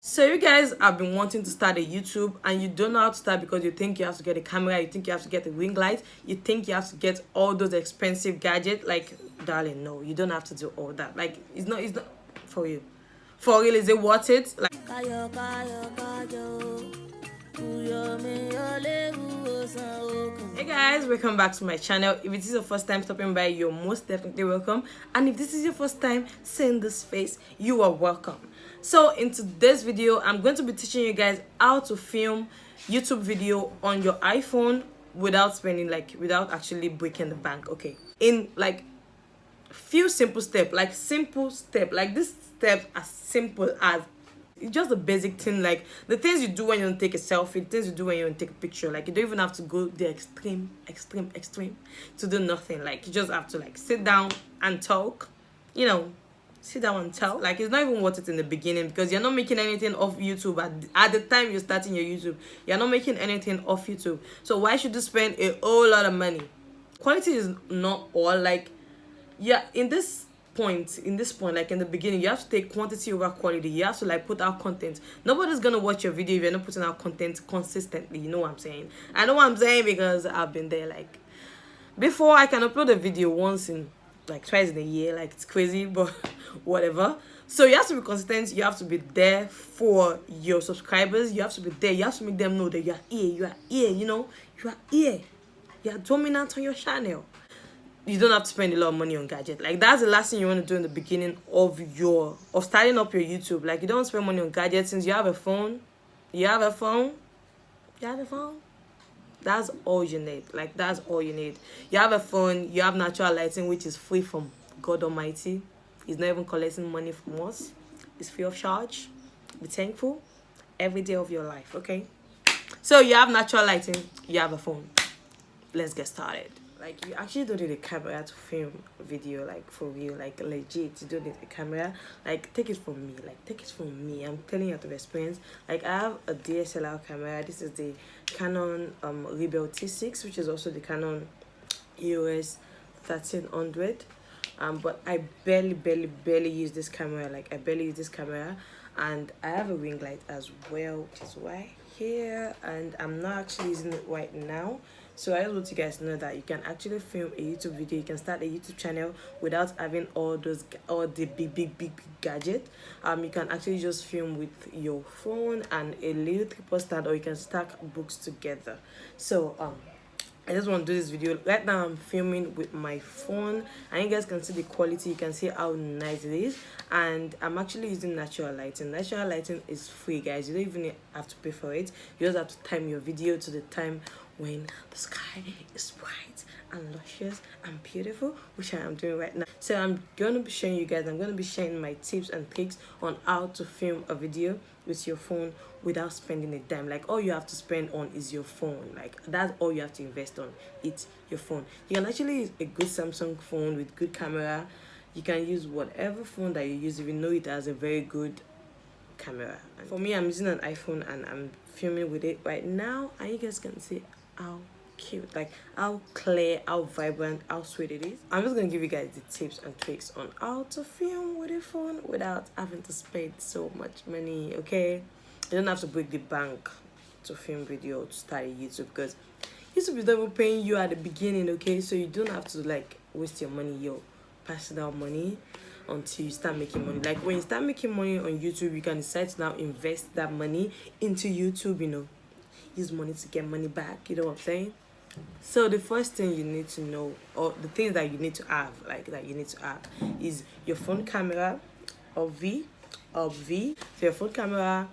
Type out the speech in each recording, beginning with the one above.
So you guys have been wanting to start a YouTube and you don't know how to start because you think you have to get a camera, you think you have to get a ring light, you think you have to get all those expensive gadgets. Like, darling, no, you don't have to do all that. Like, it's not for you. For real, is it worth it? Like, hey guys, welcome back to my channel. If it is your first time stopping by, you're most definitely welcome. And if this is your first time seeing this face, you are welcome. So in today's video, I'm going to be teaching you guys how to film YouTube video on your iPhone without spending without actually breaking the bank. Okay, in like few simple steps, like this steps as simple as it's just the basic thing, like the things you do when you don't take a selfie, the things you do when you don't take a picture. Like, you don't even have to go the extreme to do nothing. Like, you just have to like sit down and talk, sit down and talk. Like, it's not even worth it in the beginning because you're not making anything off YouTube at the time you're starting your YouTube. You're not making anything off YouTube, so why should you spend a whole lot of money? Quality is not all. Like, yeah, in this point, like in the beginning, you have to take quantity over quality. You have to like put out content. Nobody's gonna watch your video if you're not putting out content consistently. You know what I'm saying? I know what I'm saying because I've been there. Like, before, I can upload a video once in like twice in a year. Like, it's crazy, but whatever. So you have to be consistent. You have to be there for your subscribers. You have to be there. You have to make them know that you are here. You are here. You are here. You are dominant on your channel. You don't have to spend a lot of money on gadgets. Like, that's the last thing you want to do in the beginning of starting up your YouTube. Like, you don't spend money on gadgets. Since you have a phone, that's all you need. Like, that's all you need. You have a phone, you have natural lighting, which is free from God Almighty. He's not even collecting money from us. It's free of charge. Be thankful every day of your life, okay? So you have natural lighting, you have a phone. Let's get started. Like, you actually don't need a camera to film a video, like, for real, like, legit. You don't need a camera. Like, take it from me. I'm telling you out of experience. Like, I have a DSLR camera. This is the Canon Rebel T6, which is also the Canon EOS 1300. But I barely use this camera. Like, I barely use this camera. And I have a ring light as well, which is right here. And I'm not actually using it right now. So I just want you guys to know that you can actually film a YouTube video. You can start a YouTube channel without having all the big gadget. You can actually just film with your phone and a little tripod stand, or you can stack books together. So I just want to do this video. Right now I'm filming with my phone and you guys can see the quality. You can see how nice it is, and I'm actually using natural lighting. Natural lighting is free, guys. You don't even have to pay for it. You just have to time your video to the time when the sky is bright and luscious and beautiful, which I am doing right now. So I'm going to be showing you guys, I'm going to be sharing my tips and tricks on how to film a video with your phone without spending a dime. Like, all you have to spend on is your phone. Like, that's all you have to invest on. It's your phone. You can actually use a good Samsung phone with good camera. You can use whatever phone that you use if you know it has a very good camera. And for me, I'm using an iPhone and I'm filming with it right now, and you guys can see how cute, like how clear, how vibrant, how sweet it is. I'm just gonna give you guys the tips and tricks on how to film with a phone without having to spend so much money. Okay, you don't have to break the bank to film video to start a YouTube, because YouTube is not even paying you at the beginning. Okay, so you don't have to like waste your money, your personal money, until you start making money. Like, when you start making money on YouTube, you can decide to now invest that money into YouTube. Use money to get money back. You know what I'm saying? So the first thing you need to know, or the things that you need to have, is your phone camera, or V. So your phone camera,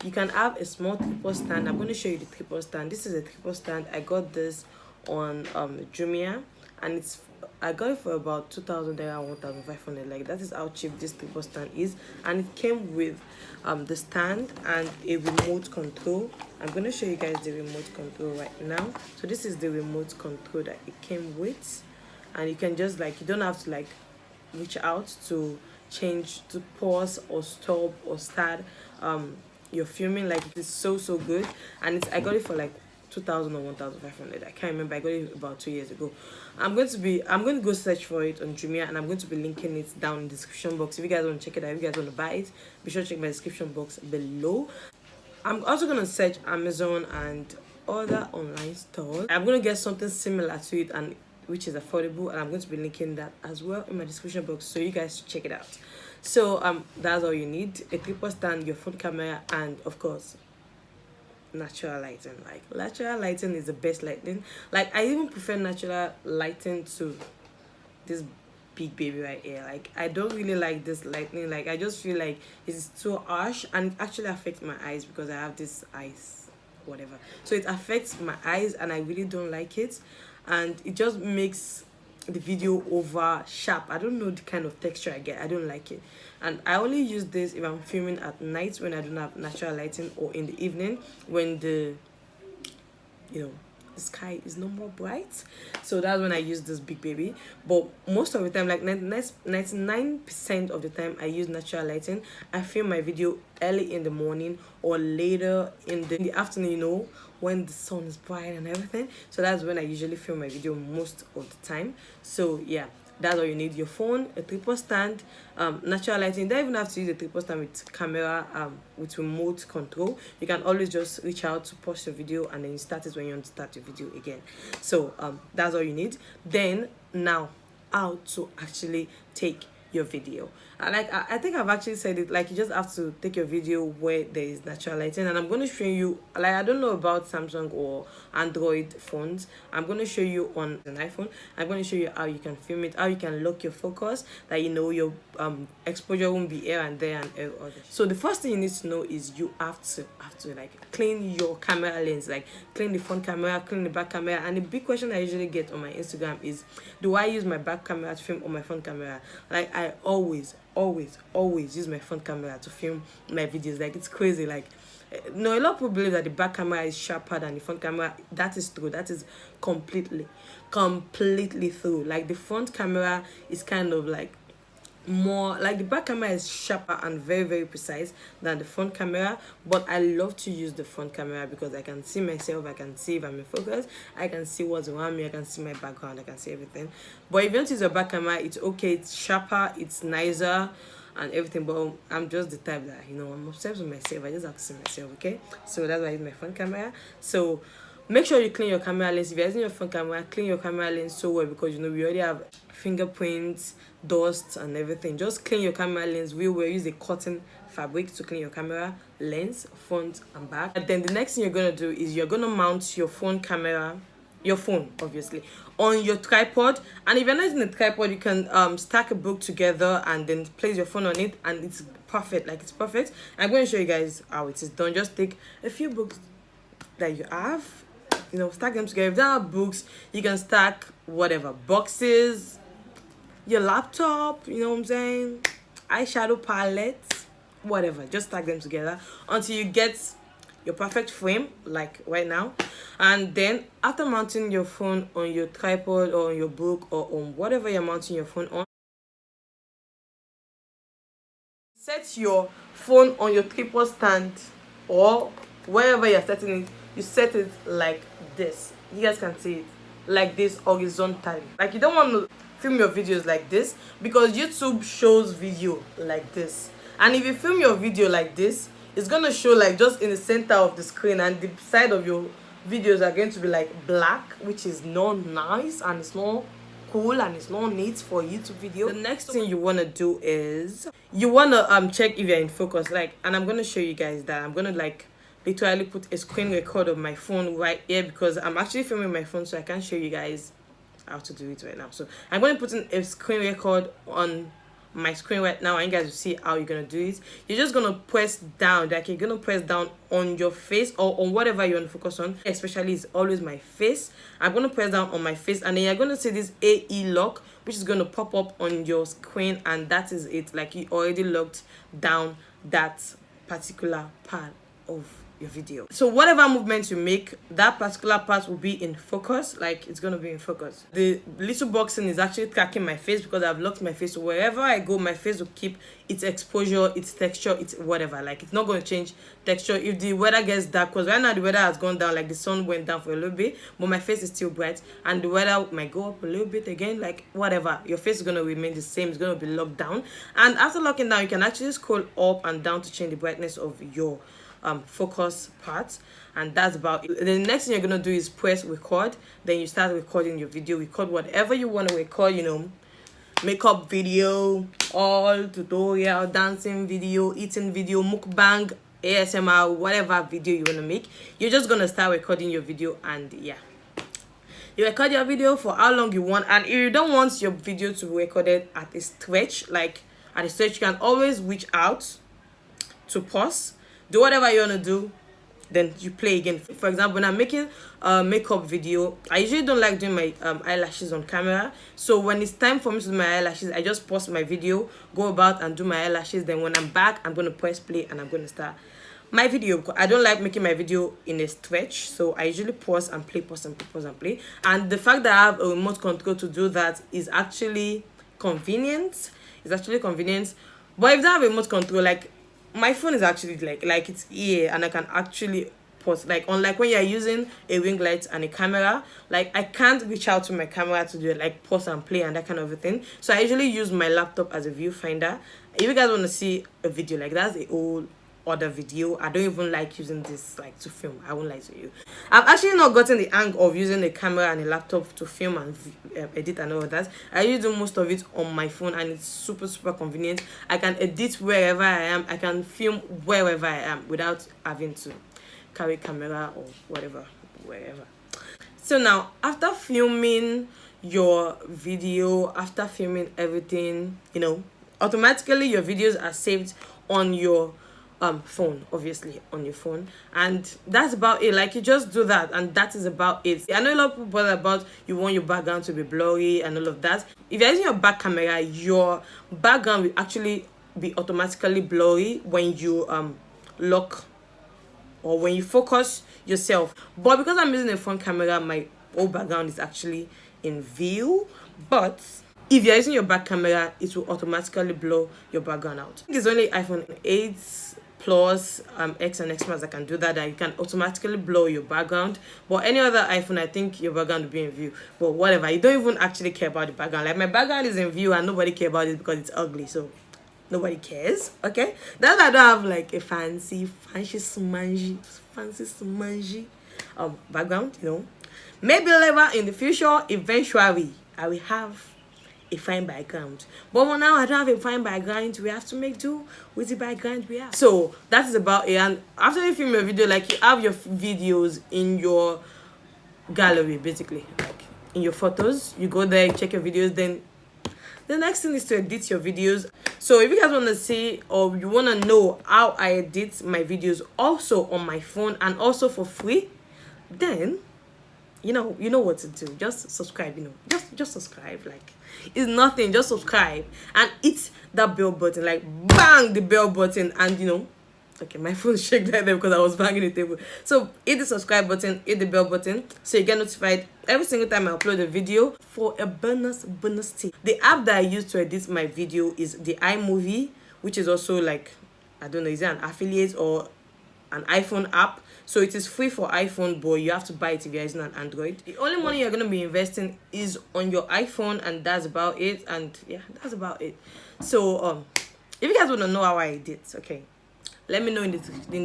you can have a small tripod stand. I'm going to show you the tripod stand. This is a tripod stand. I got this on Jumia, and I got it for about 2,000 naira, 1,500. Like, that is how cheap this tripod stand is, and it came with the stand and a remote control. I'm going to show you guys the remote control right now. So this is the remote control that it came with, and you can just you don't have to reach out to change, to pause or stop or start your filming. Like, it is so good, and I got it for 2,000 or 1,500. I can't remember. I got it about 2 years ago. I'm going to go search for it on Jumia, and I'm going to be linking it down in the description box. If you guys want to check it out, if you guys want to buy it, be sure to check my description box below. I'm also going to search Amazon and other online stores. I'm going to get something similar to it, and which is affordable, and I'm going to be linking that as well in my description box, so you guys check it out. So that's all you need: a tripod stand, your phone camera, and of course natural lighting. Like, natural lighting is the best lighting. Like, I even prefer natural lighting to this big baby right here. Like, I don't really like this lighting. Like, I just feel like it's too harsh, and it actually affects my eyes because I have this eyes whatever, so it affects my eyes, and I really don't like it, and it just makes the video over sharp. I don't know the kind of texture I get. I don't like it, and I only use this if I'm filming at night when I don't have natural lighting, or in the evening when the the sky is no more bright. So that's when I use this big baby. But most of the time, like 99% of the time, I use natural lighting. I film my video early in the morning or later in the afternoon, when the sun is bright and everything. So that's when I usually film my video most of the time. So yeah, that's all you need: your phone, a tripod stand, natural lighting. You don't even have to use a tripod stand with camera, with remote control. You can always just reach out to pause your video, and then you start it when you want to start your video again. So that's all you need. Then now, how to actually take your video. I think I've actually said it, like, you just have to take your video where there is natural lighting, and I'm going to show you, like, I don't know about Samsung or Android phones. I'm going to show you on an iPhone. I'm going to show you how you can film it, how you can lock your focus, that your exposure won't be here and there and everything. So the first thing you need to know is you have to like clean your camera lens, like clean the front camera, clean the back camera. And the big question I usually get on my Instagram is, do I use my back camera to film on my front camera? Like, I always use my front camera to film my videos. Like, it's crazy. Like, no, a lot of people believe that the back camera is sharper than the front camera. That is true. That is completely true. Like, the front camera is kind of like more, like, the back camera is sharper and very, very precise than the front camera. But I love to use the front camera because I can see myself, I can see if I'm in focus, I can see what's around me, I can see my background, I can see everything. But if you want to use a back camera, it's okay, it's sharper, it's nicer and everything. But I'm just the type that, I'm obsessed with myself. I just have to see myself, okay? So that's why I use my front camera. So make sure you clean your camera lens. If you're using your front camera, clean your camera lens so well, because we already have fingerprints, dust and everything. Just clean your camera lens real well. Use a cotton fabric to clean your camera lens, front and back. And then the next thing you're gonna do is you're gonna mount your phone camera, your phone obviously, on your tripod. And if you're not using a tripod, you can stack a book together and then place your phone on it, and it's perfect. Like, it's perfect. I'm going to show you guys how it is done. Just take a few books that you have, stack them together. If you don't have books, you can stack whatever, boxes, your laptop, you know what I'm saying, eyeshadow palettes, whatever. Just stack them together until you get your perfect frame, like right now. And then after mounting your phone on your tripod or on your book or on whatever you're mounting your phone on, set your phone on your tripod stand or wherever you're setting it. You set it like this. You guys can see it like this, horizontally. Like, you don't want to film your videos like this because YouTube shows video like this, and if you film your video like this, it's gonna show like just in the center of the screen, and the side of your videos are going to be like black, which is not nice and it's not cool and it's not neat for YouTube video. The next thing you want to do is you want to check if you're in focus, like, and I'm gonna show you guys that. I'm gonna like literally put a screen record of my phone right here because I'm actually filming my phone, so I can't show you guys how to do it right now. So I'm going to put in a screen record on my screen right now, and you guys will see how you're going to do it. You're just going to press down, like you're going to press down on your face or on whatever you want to focus on. Especially it's always my face. I'm going to press down on my face, and then you're going to see this AE lock, which is going to pop up on your screen, and that is it. Like, you already locked down that particular part of your video. So whatever movement you make, that particular part will be in focus. Like, it's gonna be in focus. The little boxing is actually tracking my face because I've locked my face. So wherever I go, my face will keep its exposure, its texture, its whatever. Like, it's not going to change texture if the weather gets dark, because right now the weather has gone down. Like, the sun went down for a little bit, but my face is still bright, and the weather might go up a little bit again. Like, whatever, your face is going to remain the same. It's going to be locked down, and after locking down, you can actually scroll up and down to change the brightness of your focus part. And that's about it. The next thing you're gonna do is press record. Then you start recording your video. Record whatever you want to record, you know, makeup video, all tutorial, dancing video, eating video, mukbang, ASMR, whatever video you want to make. You're just gonna start recording your video, and yeah, you record your video for how long you want. And if you don't want your video to be recorded at a stretch, like at a stretch, you can always reach out to pause, do whatever you want to do, then you play again. For example, when I'm making a makeup video, I usually don't like doing my eyelashes on camera. So when it's time for me to do my eyelashes, I just pause my video, go about and do my eyelashes. Then when I'm back, I'm going to press play and I'm going to start my video. I don't like making my video in a stretch, so I usually pause and play, pause and play, pause and play. And the fact that I have a remote control to do that is actually convenient. It's actually convenient. But if I don't have a remote control, like, my phone is actually like it's here, and I can actually pause. Like, unlike when you're using a ring light and a camera, like, I can't reach out to my camera to do it, like pause and play and that kind of a thing. So I usually use my laptop as a viewfinder. If you guys want to see a video, like, that's a whole other video. I don't even like using this, like, to film. I won't lie to you. I've actually not gotten the hang of using a camera and a laptop to film and edit and all of that. I usually do most of it on my phone, and it's super convenient. I can edit wherever I am. I can film wherever I am without having to carry camera or whatever, wherever. So now, after filming your video, after filming everything, you know, automatically your videos are saved on your phone, obviously on your phone, and that's about it. Like, you just do that, and that is about it. I know a lot of people bother about you want your background to be blurry and all of that. If you're using your back camera, your background will actually be automatically blurry when you lock or when you focus yourself. But because I'm using a front camera, my whole background is actually in view. But if you're using your back camera, it will automatically blur your background out. I think it's only iPhone 8 Plus, X and X Plus that can do that, and you can automatically blur your background. But any other iPhone, I think your background will be in view. But whatever, you don't even actually care about the background. Like, my background is in view and nobody cares about it because it's ugly, so nobody cares. Okay, that's why I don't have like a fancy smangy background, you know. Maybe later in the future, eventually, I will have a fine background, but for now I don't have a fine background. We have to make do with the background we have. So that is about it. And after you film your video, like, you have your videos in your gallery, basically, like in your photos. You go there, you check your videos. Then the next thing is to edit your videos. So if you guys want to see, or you want to know how I edit my videos also on my phone and also for free, then you know what to do. Just subscribe, you know, just subscribe. Like, it's nothing, just subscribe and hit that bell button, like, bang the bell button. And you know, okay, my phone shook like that because I was banging the table. So hit the subscribe button, hit the bell button, so you get notified every single time I upload a video for a bonus tip. The app that I use to edit my video is the iMovie, which is also, like, I don't know, is it an affiliate or an iPhone app? So it is free for iPhone, but you have to buy it if you're using an Android. The only money you're going to be investing is on your iPhone, and that's about it. And yeah, that's about it. So if you guys want to know how I edit, okay, let me know in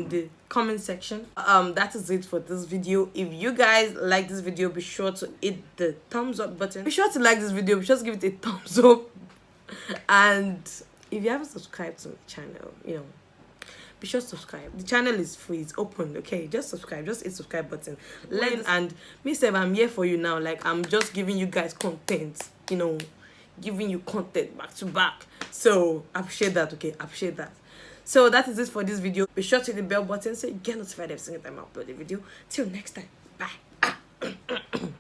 the comment section. That is it for this video. If you guys like this video, be sure to hit the thumbs up button. Be sure to like this video. Be sure to give it a thumbs up. And if you haven't subscribed to my channel, you know, be sure to subscribe. The channel is free, it's open. Okay, just subscribe, just hit subscribe button. Learn. And me say, I'm here for you now. Like, I'm just giving you guys content, you know, giving you content back to back. So appreciate that. Okay, appreciate that. So that is it for this video. Be sure to hit the bell button so you get notified every single time I upload a video. Till next time, bye.